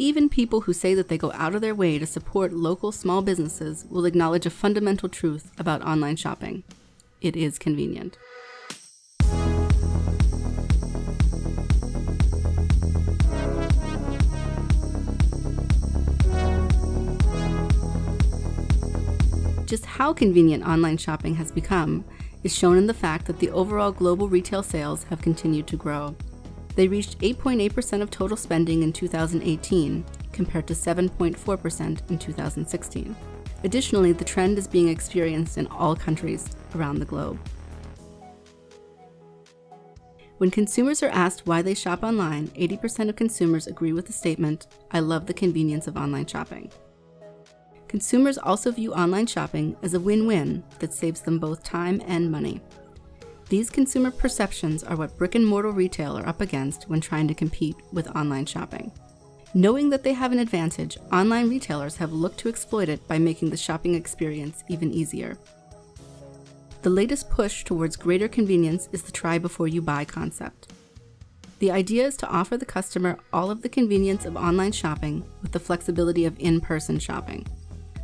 Even people who say that they go out of their way to support local small businesses will acknowledge a fundamental truth about online shopping. It is convenient. Just how convenient online shopping has become is shown in the fact that the overall global retail sales have continued to grow. They reached 8.8% of total spending in 2018, compared to 7.4% in 2016. Additionally, the trend is being experienced in all countries around the globe. When consumers are asked why they shop online, 80% of consumers agree with the statement, "I love the convenience of online shopping." Consumers also view online shopping as a win-win that saves them both time and money. These consumer perceptions are what brick-and-mortar retail are up against when trying to compete with online shopping. Knowing that they have an advantage, online retailers have looked to exploit it by making the shopping experience even easier. The latest push towards greater convenience is the try-before-you-buy concept. The idea is to offer the customer all of the convenience of online shopping with the flexibility of in-person shopping.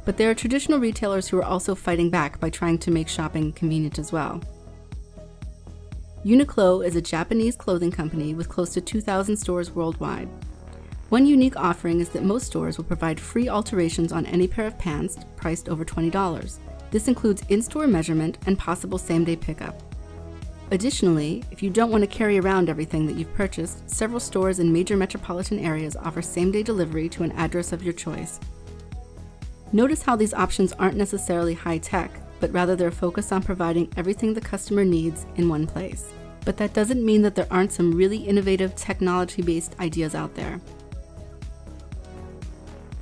But there are traditional retailers who are also fighting back by trying to make shopping convenient as well. Uniqlo is a Japanese clothing company with close to 2,000 stores worldwide. One unique offering is that most stores will provide free alterations on any pair of pants priced over $20. This includes in-store measurement and possible same-day pickup. Additionally, if you don't want to carry around everything that you've purchased, several stores in major metropolitan areas offer same-day delivery to an address of your choice. Notice how these options aren't necessarily high-tech, but rather they're focused on providing everything the customer needs in one place. But that doesn't mean that there aren't some really innovative technology-based ideas out there.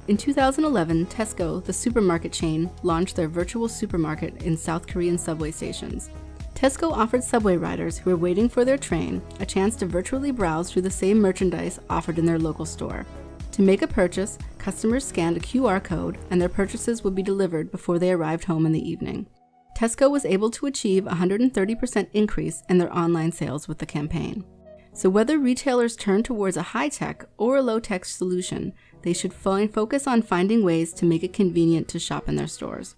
In 2011, Tesco, the supermarket chain, launched their virtual supermarket in South Korean subway stations. Tesco offered subway riders who were waiting for their train a chance to virtually browse through the same merchandise offered in their local store. To make a purchase, customers scanned a QR code and their purchases would be delivered before they arrived home in the evening. Tesco was able to achieve a 130% increase in their online sales with the campaign. So whether retailers turn towards a high-tech or a low-tech solution, they should focus on finding ways to make it convenient to shop in their stores.